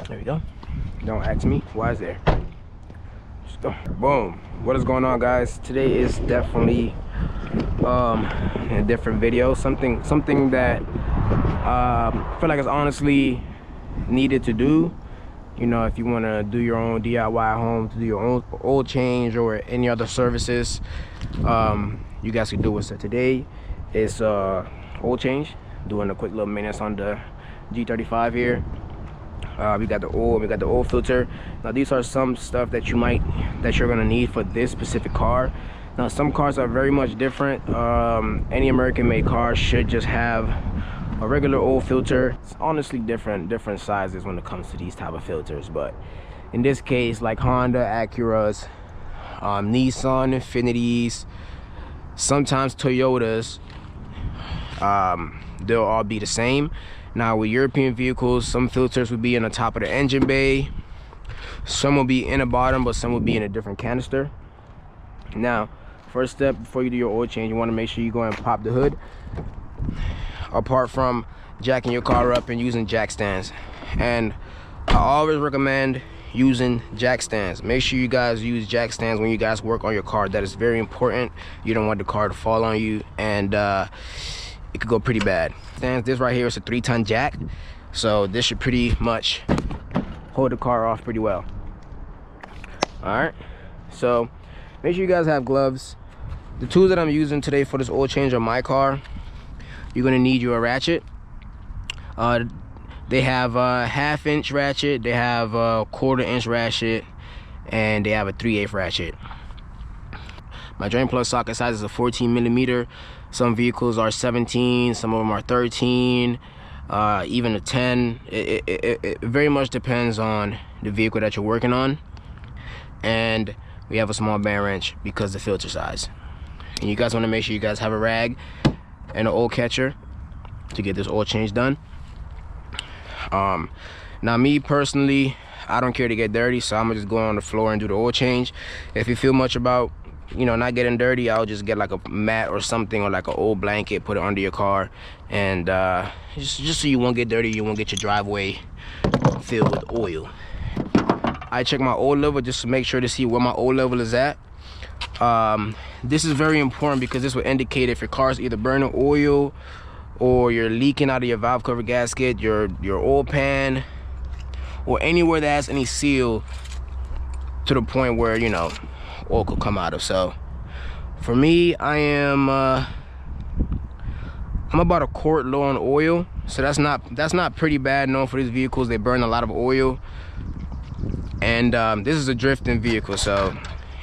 There we go. Don't ask me why is there. Just go. Boom. What is going on, guys? Today is definitely a different video. Something that I feel like it's honestly needed to do. You know, if you want to do your own DIY at home, to do your own oil change or any other services, you guys can do it. So today is oil change, doing a quick little maintenance on the G35 here. We got the oil filter. Now these are some stuff that you're gonna need for this specific car. Now some cars are very much different. Any American made car should just have a regular oil filter. It's honestly different sizes when it comes to these type of filters, but in this case, like Honda, Acuras, Nissan, Infinitis, sometimes Toyotas, they'll all be the same. Now with European vehicles, some filters will be in the top of the engine bay, some will be in the bottom, but some will be in a different canister. Now first step before you do your oil change, you want to make sure you go and pop the hood, apart from jacking your car up and using jack stands. And I always recommend using jack stands. Make sure you guys use jack stands when you guys work on your car. That is very important. You don't want the car to fall on you, and it could go pretty bad. This right here is a 3-ton jack, so this should pretty much hold the car off pretty well. All right, so make sure you guys have gloves. The tools that I'm using today for this oil change on my car, you're gonna need your ratchet. They have a 1/2 inch ratchet, they have a 1/4 inch ratchet, and they have a 3/8 ratchet. My drain plug socket size is a 14 millimeter. Some vehicles are 17, some of them are 13, even a 10. It very much depends on the vehicle that you're working on. And we have a small band wrench because of the filter size. And you guys want to make sure you guys have a rag and an oil catcher to get this oil change done. Now me personally, I don't care to get dirty, so I'm gonna just go on the floor and do the oil change. If you feel much about, you know, not getting dirty, I'll just get like a mat or something, or like an old blanket, put it under your car, and just so you won't get dirty, you won't get your driveway filled with oil. I check my oil level just to make sure to see where my oil level is at. This is very important because this will indicate if your car is either burning oil or you're leaking out of your valve cover gasket, your oil pan, or anywhere that has any seal to the point where, you know, oil could come out of. So for me, I'm about a quart low on oil, so that's not pretty bad. Known for these vehicles, they burn a lot of oil, and this is a drifting vehicle, so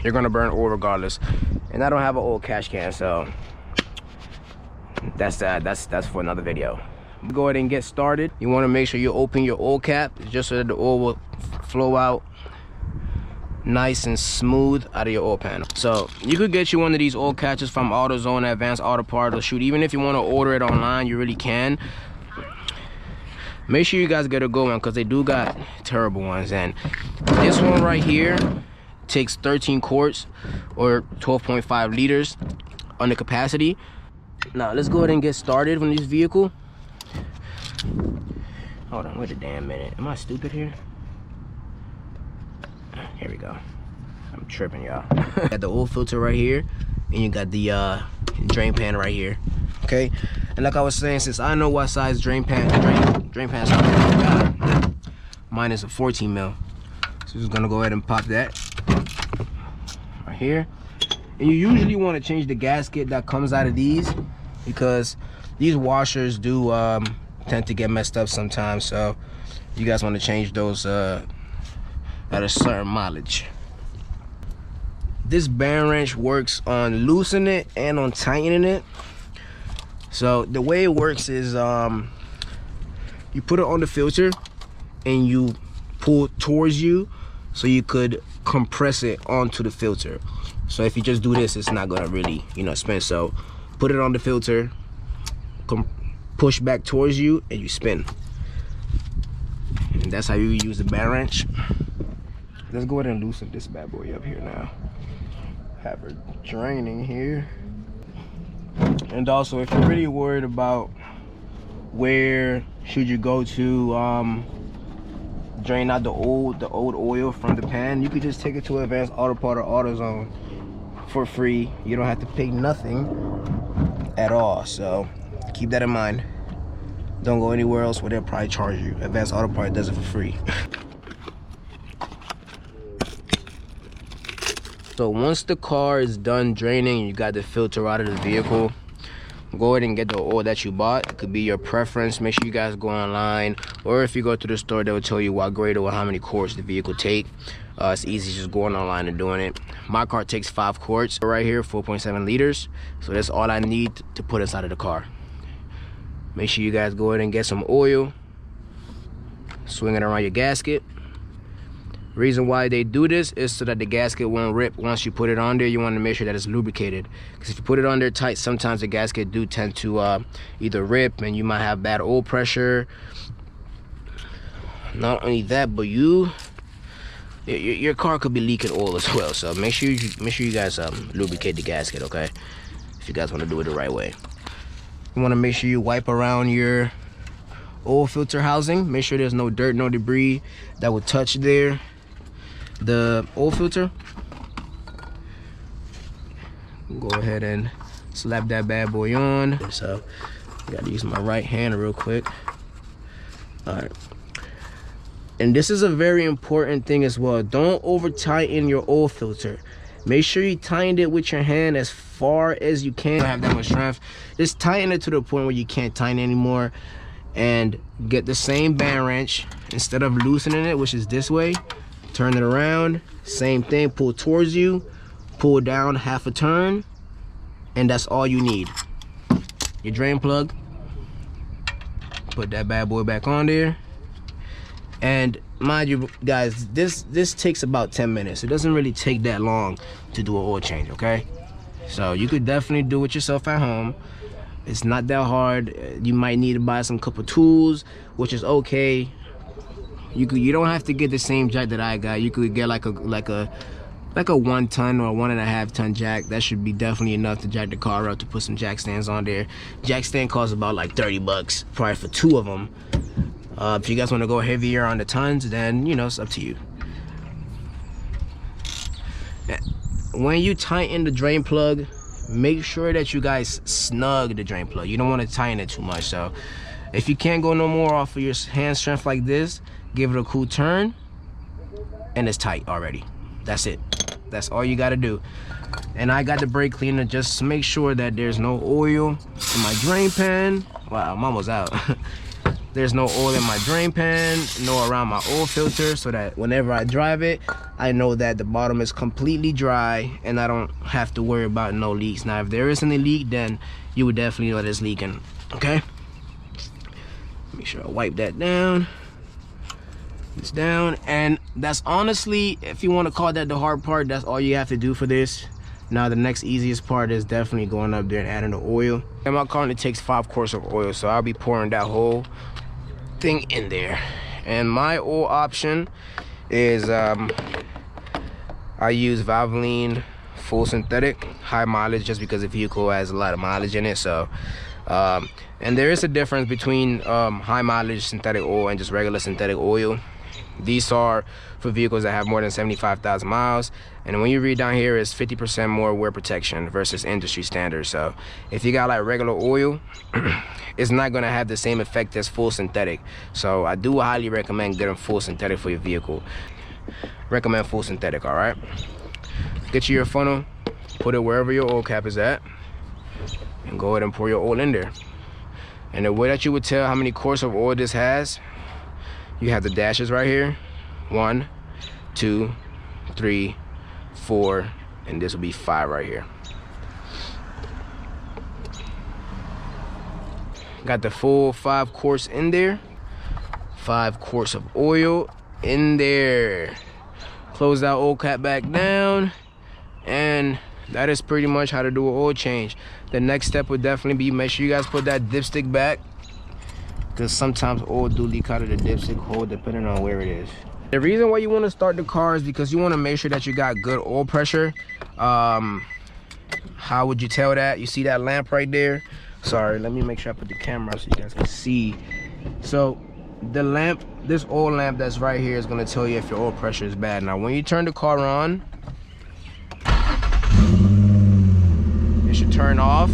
you're gonna burn oil regardless. And I don't have an oil cash can, so that's for another video. Go ahead and get started. You want to make sure you open your oil cap just so that the oil will flow out nice and smooth out of your oil pan. So you could get you one of these oil catchers from AutoZone, Advanced Auto Parts, or shoot, even if you want to order it online, you really can. Make sure you guys get a good one because they do got terrible ones. And this one right here takes 13 quarts or 12.5 liters on the capacity. Now let's go ahead and get started on this vehicle. Hold on, wait a damn minute. Am I stupid here? Here we go. I'm tripping, y'all. Got the oil filter right here, and you got the drain pan right here. Okay, and like I was saying, since I know what size drain pan size I got, mine is a 14 mil. So just gonna go ahead and pop that right here. And you usually want to change the gasket that comes out of these, because these washers do tend to get messed up sometimes. So you guys want to change those at a certain mileage. This band wrench works on loosening it and on tightening it. So the way it works is you put it on the filter and you pull towards you so you could compress it onto the filter. So if you just do this, it's not gonna really, you know, spin. So put it on the filter, push back towards you, and you spin. And that's how you use the band wrench. Let's go ahead and loosen this bad boy up here now. Have her draining here. And also, if you're really worried about where should you go to drain out the old oil from the pan, you could just take it to Advanced Auto Part or AutoZone for free. You don't have to pay nothing at all, so keep that in mind. Don't go anywhere else where they'll probably charge you. Advanced Auto Part does it for free. So once the car is done draining, you got the filter out of the vehicle, go ahead and get the oil that you bought. It could be your preference. Make sure you guys go online, or if you go to the store, they'll tell you what grade or how many quarts the vehicle take. It's easy just going online and doing it. My car takes 5 quarts right here, 4.7 liters. So that's all I need to put inside of the car. Make sure you guys go ahead and get some oil, swing it around your gasket. Reason why they do this is so that the gasket won't rip once you put it on there. You want to make sure that it's lubricated, because if you put it on there tight, sometimes the gasket do tend to either rip and you might have bad oil pressure. Not only that, but your car could be leaking oil as well. So make sure you guys lubricate the gasket, okay? If you guys want to do it the right way. You want to make sure you wipe around your oil filter housing. Make sure there's no dirt, no debris that would touch there. The oil filter, go ahead and slap that bad boy on. So I gotta use my right hand real quick. All right, and this is a very important thing as well. Don't over tighten your oil filter. Make sure you tighten it with your hand as far as you can. Don't have that much strength. Just tighten it to the point where you can't tighten anymore, and get the same band wrench. Instead of loosening it, which is this way, turn it around, same thing, pull towards you, pull down half a turn, and that's all you need. Your drain plug, put that bad boy back on there. And mind you guys, this takes about 10 minutes. It doesn't really take that long to do an oil change, okay? So you could definitely do it yourself at home. It's not that hard. You might need to buy some couple tools, which is okay. You don't have to get the same jack that I got. You could get like a 1 ton or 1.5 ton jack. That should be definitely enough to jack the car up, to put some jack stands on there. Jack stand costs about like 30 bucks, probably for 2 of them. If you guys want to go heavier on the tons, then you know, it's up to you. When you tighten the drain plug, make sure that you guys snug the drain plug. You don't want to tighten it too much. So if you can't go no more off of your hand strength like this, give it a cool turn, and it's tight already. That's it. That's all you got to do. And I got the brake cleaner just to make sure that there's no oil in my drain pan. Wow, I'm almost out. There's no oil in my drain pan, no around my oil filter, so that whenever I drive it, I know that the bottom is completely dry and I don't have to worry about no leaks. Now, if there is any leak, then you would definitely know that it's leaking, okay? Make sure I wipe that down. It's down, and that's honestly, if you want to call that the hard part, that's all you have to do for this. Now the next easiest part is definitely going up there and adding the oil. And my car only takes 5 quarts of oil, so I'll be pouring that whole thing in there. And my oil option is I use Valvoline full synthetic, high mileage, just because the vehicle has a lot of mileage in it. So and there is a difference between high mileage synthetic oil and just regular synthetic oil. These are for vehicles that have more than 75,000 miles, and when you read down here, it's 50% more wear protection versus industry standard. So if you got like regular oil, it's not going to have the same effect as full synthetic. So I do highly recommend getting full synthetic for your vehicle. Recommend full synthetic. All right, get you your funnel, put it wherever your oil cap is at, and go ahead and pour your oil in there. And the way that you would tell how many quarts of oil this has, you have the dashes right here. 1, 2, 3, 4, and this will be 5 right here. Got the full 5 quarts in there. 5 quarts of oil in there. Close that oil cap back down, and that is pretty much how to do an oil change. The next step would definitely be, make sure you guys put that dipstick back, because sometimes oil do leak out of the dipstick hole depending on where it is. The reason why you want to start the car is because you want to make sure that you got good oil pressure. How would you tell that? You see that lamp right there? Sorry, let me make sure I put the camera up so you guys can see. So the lamp, this oil lamp that's right here, is gonna tell you if your oil pressure is bad. Now when you turn the car on, it should turn off,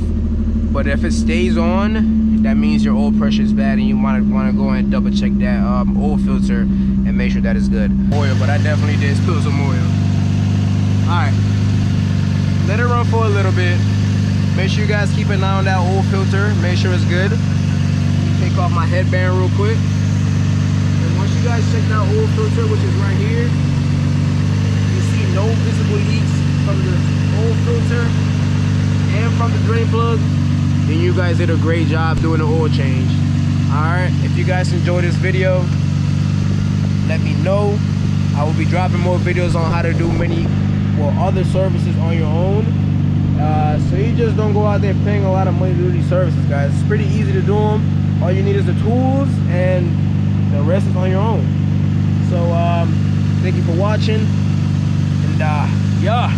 but if it stays on, that means your oil pressure is bad and you might want to go and double check that oil filter and make sure that it's good. Oil, but I definitely did spill some oil. Alright, let it run for a little bit. Make sure you guys keep an eye on that oil filter, make sure it's good. Take off my headband real quick. And once you guys check that oil filter, which is right here, you see no visible leaks from the oil filter and from the drain plug, then you guys did a great job doing the oil change. Alright, if you guys enjoyed this video, let me know. I will be dropping more videos on how to do other services on your own. So you just don't go out there paying a lot of money to do these services, guys. It's pretty easy to do them. All you need is the tools, and the rest is on your own. So thank you for watching, and yeah.